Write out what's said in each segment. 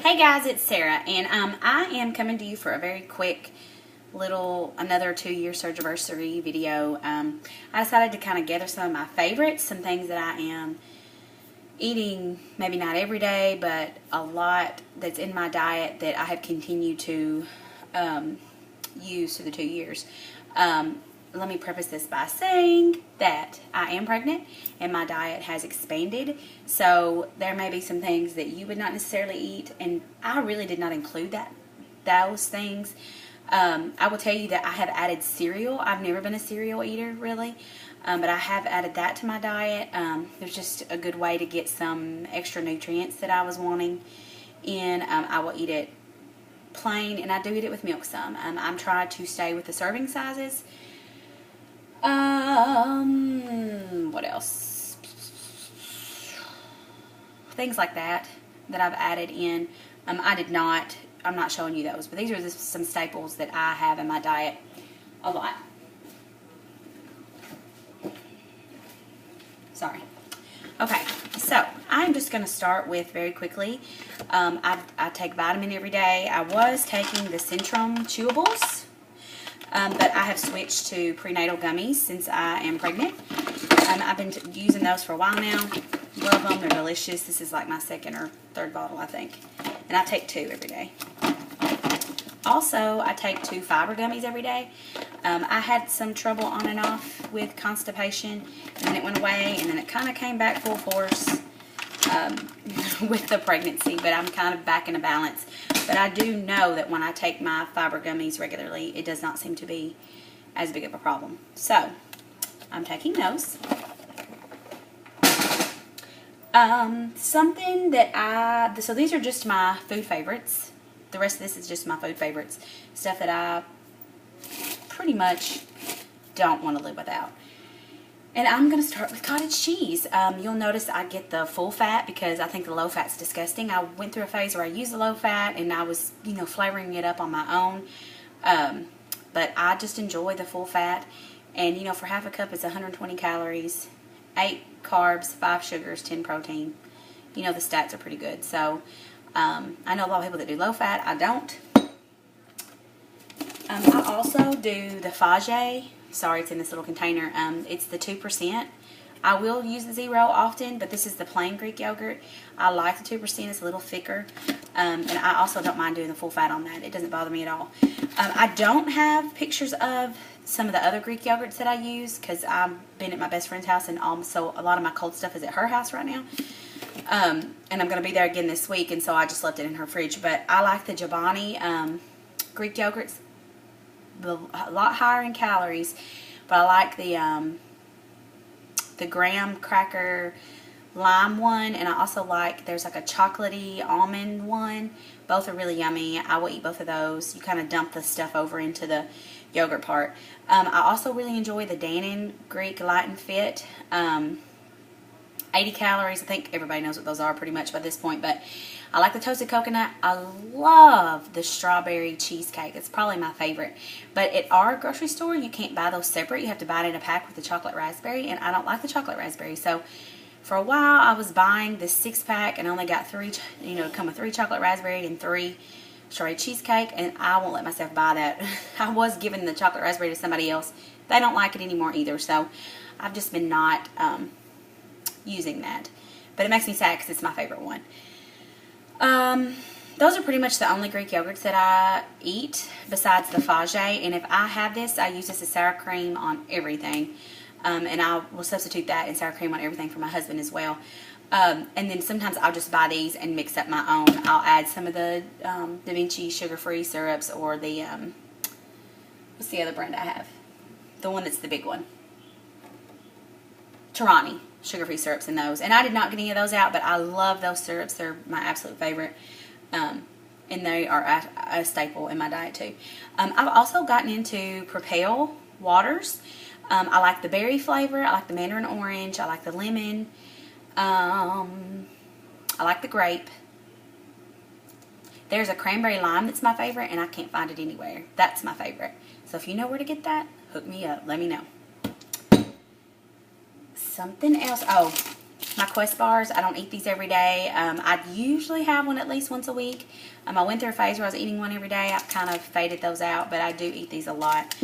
Hey guys, it's Sarah, and I am coming to you for a very quick little, another 2-year surgiversary video. I decided to kind of gather some of my favorites, some things that I am eating, maybe not every day, but a lot that's in my diet that I have continued to use through the 2 years. Let me preface this by saying that I am pregnant and my diet has expanded, so there may be some things that you would not necessarily eat, and I really did not include those things. I will tell you that I have added cereal. I've never been a cereal eater really, but I have added that to my diet. There's just a good way to get some extra nutrients that I was wanting in. I will eat it plain, and I do eat it with milk some. I'm trying to stay with the serving sizes. What else? Things like that I've added in. I'm not showing you those, but these are just some staples that I have in my diet a lot. Sorry. Okay, so I'm just going to start with, very quickly, I take vitamin every day. I was taking the Centrum chewables, but I have switched to prenatal gummies since I am pregnant. I've been using those for a while now. Love them. They're delicious. This is like my second or third bottle, I think. And I take 2 every day. Also, I take 2 fiber gummies every day. I had some trouble on and off with constipation, and then it went away, and then it kind of came back full force with the pregnancy, but I'm kind of back in a balance. But I do know that when I take my fiber gummies regularly, it does not seem to be as big of a problem. So, I'm taking those. Something that so these are just my food favorites. The rest of this is just my food favorites. Stuff that I pretty much don't want to live without. And I'm going to start with cottage cheese. You'll notice I get the full fat because I think the low fat's disgusting. I went through a phase where I used the low fat and I was, flavoring it up on my own. But I just enjoy the full fat. And, for half a cup it's 120 calories, 8 carbs, 5 sugars, 10 protein. The stats are pretty good. So, I know a lot of people that do low fat. I don't. I also do the Fage. Sorry, it's in this little container. It's the 2%. I will use the 0 often, but this is the plain Greek yogurt. I like the 2%. It's a little thicker. And I also don't mind doing the full fat on that. It doesn't bother me at all. I don't have pictures of some of the other Greek yogurts that I use because I've been at my best friend's house, and so a lot of my cold stuff is at her house right now. And I'm going to be there again this week, and so I just left it in her fridge. But I like the Jabani Greek yogurts. A lot higher in calories, but I like the graham cracker lime one, and I also like, there's like a chocolatey almond one. Both are really yummy. I will eat both of those. You kind of dump the stuff over into the yogurt part. I also really enjoy the Dannon Greek Light and Fit. 80 calories. I think everybody knows what those are pretty much by this point, but I like the toasted coconut. I love the strawberry cheesecake. It's probably my favorite. But at our grocery store, you can't buy those separate. You have to buy it in a pack with the chocolate raspberry, and I don't like the chocolate raspberry. So for a while, I was buying this 6-pack and only got 3, come with 3 chocolate raspberry and 3 strawberry cheesecake, and I won't let myself buy that. I was giving the chocolate raspberry to somebody else. They don't like it anymore either, so I've just been not using that. But it makes me sad because it's my favorite one. Those are pretty much the only Greek yogurts that I eat besides the Fage, and if I have this, I use this as sour cream on everything, and I will substitute that and sour cream on everything for my husband as well. And then sometimes I'll just buy these and mix up my own. I'll add some of the Da Vinci sugar-free syrups, or the what's the other brand I have? The one that's the big one. Torani sugar-free syrups in those. And I did not get any of those out, but I love those syrups. They're my absolute favorite. And they are a staple in my diet too. I've also gotten into Propel waters. I like the berry flavor. I like the mandarin orange. I like the lemon. I like the grape. There's a cranberry lime that's my favorite, and I can't find it anywhere. That's my favorite. So if you know where to get that, hook me up. Let me know. Something else. Oh, My Quest bars, I don't eat these every day. I usually have one at least once a week. I went through a phase where I was eating one every day. I've kind of faded those out, but I do eat these a lot.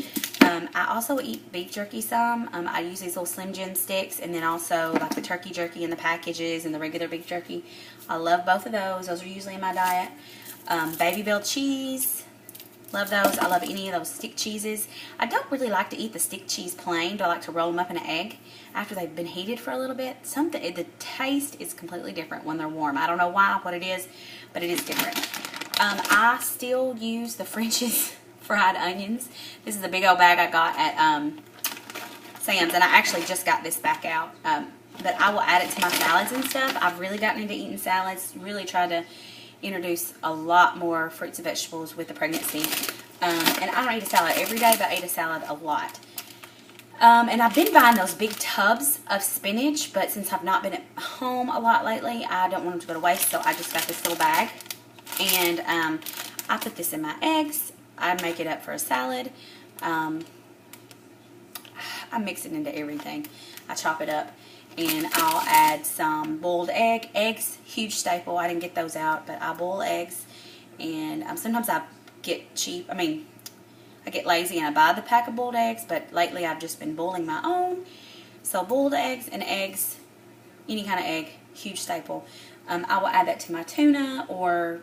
I also eat beef jerky some. I use these little Slim Jim sticks, and then also like the turkey jerky in the packages and the regular beef jerky. I love both of those. Those are usually in my diet. Baby Bell cheese. Love those. I love any of those stick cheeses. I don't really like to eat the stick cheese plain, but I like to roll them up in an egg after they've been heated for a little bit. The taste is completely different when they're warm. I don't know why, what it is, but it is different. I still use the French's fried onions. This is a big old bag I got at Sam's, and I actually just got this back out. But I will add it to my salads and stuff. I've really gotten into eating salads. Really tried to introduce a lot more fruits and vegetables with the pregnancy. And I don't eat a salad every day, but I eat a salad a lot. And I've been buying those big tubs of spinach, but since I've not been at home a lot lately, I don't want them to go to waste, so I just got this little bag. And I put this in my eggs. I make it up for a salad. I mix it into everything. I chop it up, and I'll add some boiled eggs. Huge staple. I didn't get those out, but I boil eggs. And sometimes I get cheap. I get lazy and I buy the pack of boiled eggs, but lately I've just been boiling my own. So boiled eggs and eggs, any kind of egg, huge staple. I will add that to my tuna or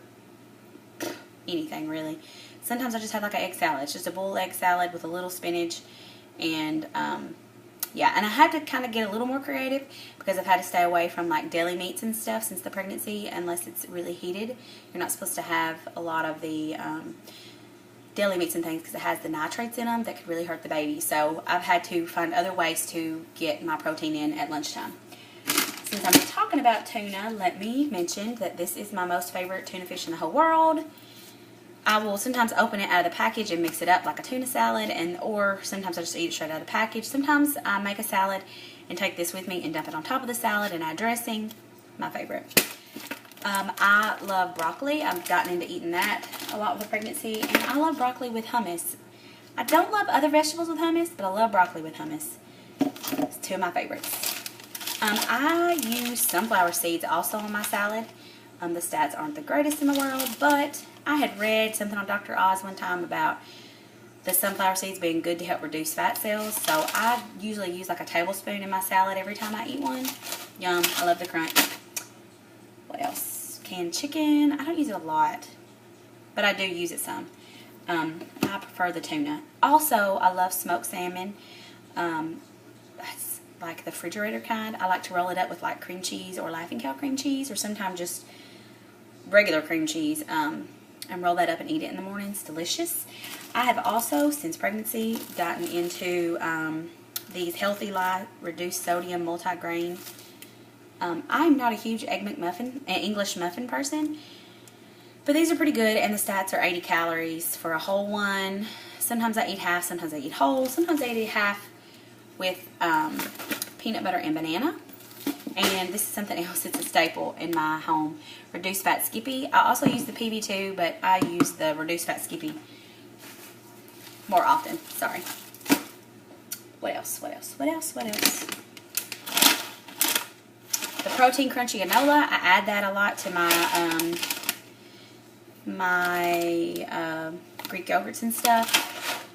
anything really. Sometimes I just have like an egg salad. It's just a boiled egg salad with a little spinach. And yeah, and I had to kind of get a little more creative because I've had to stay away from like deli meats and stuff since the pregnancy, unless it's really heated. You're not supposed to have a lot of the deli meats and things because it has the nitrates in them that could really hurt the baby. So I've had to find other ways to get my protein in at lunchtime. Since I'm talking about tuna, let me mention that this is my most favorite tuna fish in the whole world. I will sometimes open it out of the package and mix it up like a tuna salad, or sometimes I just eat it straight out of the package. Sometimes I make a salad and take this with me and dump it on top of the salad and add dressing. My favorite. I love broccoli. I've gotten into eating that a lot with the pregnancy, and I love broccoli with hummus. I don't love other vegetables with hummus, but I love broccoli with hummus. It's two of my favorites. I use sunflower seeds also on my salad. The stats aren't the greatest in the world, but I had read something on Dr. Oz one time about the sunflower seeds being good to help reduce fat cells. So I usually use like a tablespoon in my salad every time I eat one. Yum. I love the crunch. What else? Canned chicken. I don't use it a lot, but I do use it some. I prefer the tuna. Also, I love smoked salmon. That's like the refrigerator kind. I like to roll it up with like cream cheese or Laughing Cow cream cheese, or sometimes just regular cream cheese, and roll that up and eat it in the morning. It's delicious. I have also, since pregnancy, gotten into these Healthy Life reduced sodium multigrain. I'm not a huge egg McMuffin, English muffin person, but these are pretty good, and the stats are 80 calories for a whole one. Sometimes I eat half, sometimes I eat whole, sometimes I eat half with peanut butter and banana. And this is something else that's a staple in my home. Reduced Fat Skippy. I also use the PB2, but I use the Reduced Fat Skippy more often. Sorry. What else? What else? What else? What else? The Protein Crunchy Granola. I add that a lot to my Greek yogurts and stuff.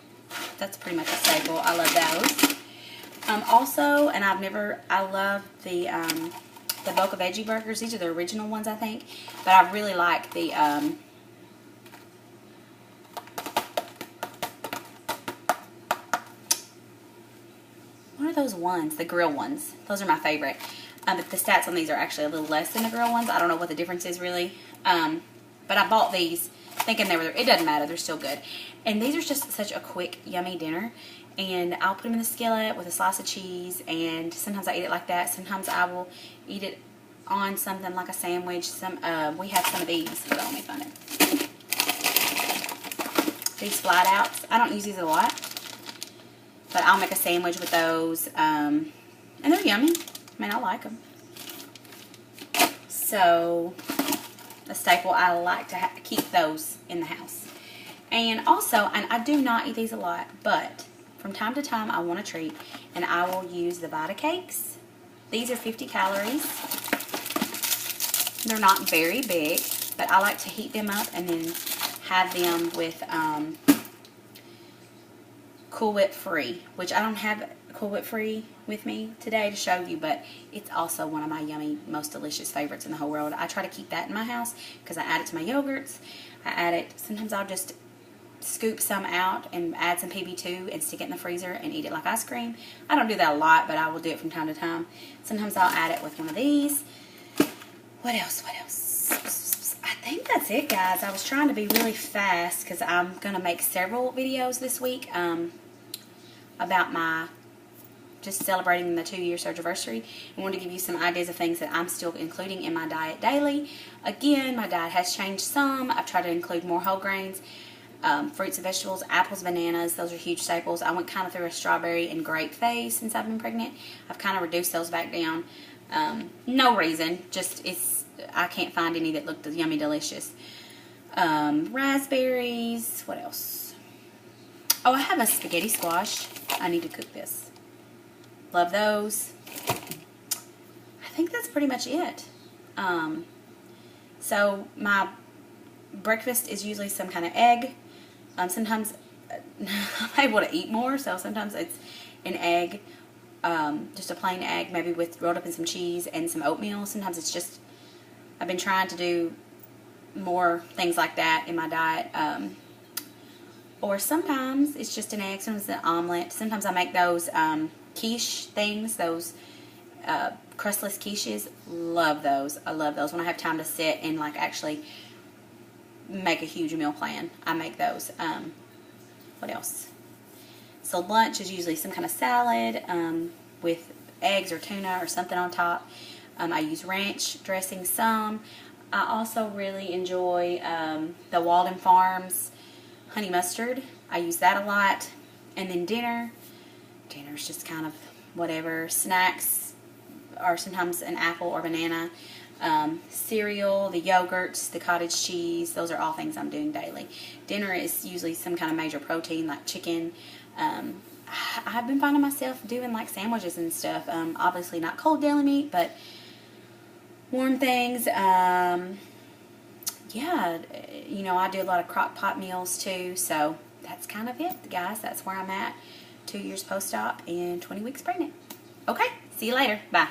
That's pretty much a staple. I love those. Also, and I love the Boca Veggie Burgers. These are the original ones, I think. But I really like the, what are those ones? The grill ones. Those are my favorite. But the stats on these are actually a little less than the grill ones. I don't know what the difference is really. But I bought these thinking they were, it doesn't matter, they're still good. And these are just such a quick, yummy dinner. And I'll put them in the skillet with a slice of cheese, and sometimes I eat it like that. Sometimes I will eat it on something like a sandwich. We have some of these. Hold on, let me find it. These flat outs. I don't use these a lot, but I'll make a sandwich with those. And they're yummy. I like them. So, a staple, I like to keep those in the house. And also, and I do not eat these a lot, but from time to time I want a treat, and I will use the Vita Cakes. These are 50 calories. They're not very big, but I like to heat them up and then have them with Cool Whip Free, which I don't have Cool Whip Free with me today to show you, but it's also one of my yummy, most delicious favorites in the whole world. I try to keep that in my house because I add it to my yogurts. I add it, sometimes I'll just scoop some out and add some PB2 and stick it in the freezer and eat it like ice cream. I don't do that a lot, but I will do it from time to time. Sometimes I'll add it with one of these. What else? What else? I think that's it, guys. I was trying to be really fast because I'm going to make several videos this week about my just celebrating the 2-year surgiversary. I want to give you some ideas of things that I'm still including in my diet daily. Again, my diet has changed some. I've tried to include more whole grains, fruits and vegetables, apples, bananas. Those are huge staples. I went kind of through a strawberry and grape phase since I've been pregnant. I've kind of reduced those back down. No reason, just I can't find any that look yummy delicious. Raspberries, what else? Oh, I have a spaghetti squash. I need to cook this. Love those. I think that's pretty much it. So my breakfast is usually some kind of egg. Sometimes I'm able to eat more, so sometimes it's an egg, just a plain egg, maybe with rolled up in some cheese and some oatmeal. Sometimes it's just, I've been trying to do more things like that in my diet. Or sometimes it's just an egg, sometimes it's an omelet. Sometimes I make those quiche things, those crustless quiches. Love those. I love those. When I have time to sit and like actually make a huge meal plan, I make those. What else? So lunch is usually some kind of salad with eggs or tuna or something on top. I use ranch dressing some. I also really enjoy the Walden Farms honey mustard. I use that a lot. And then dinner's just kind of whatever. Snacks are sometimes an apple or banana. Cereal, the yogurts, the cottage cheese, those are all things I'm doing daily. Dinner is usually some kind of major protein like chicken. I've been finding myself doing like sandwiches and stuff. Obviously not cold deli meat, but warm things. Yeah, you know, I do a lot of crock pot meals too, so that's kind of it, guys. That's where I'm at. 2 years post-op and 20 weeks pregnant. Okay, see you later. Bye.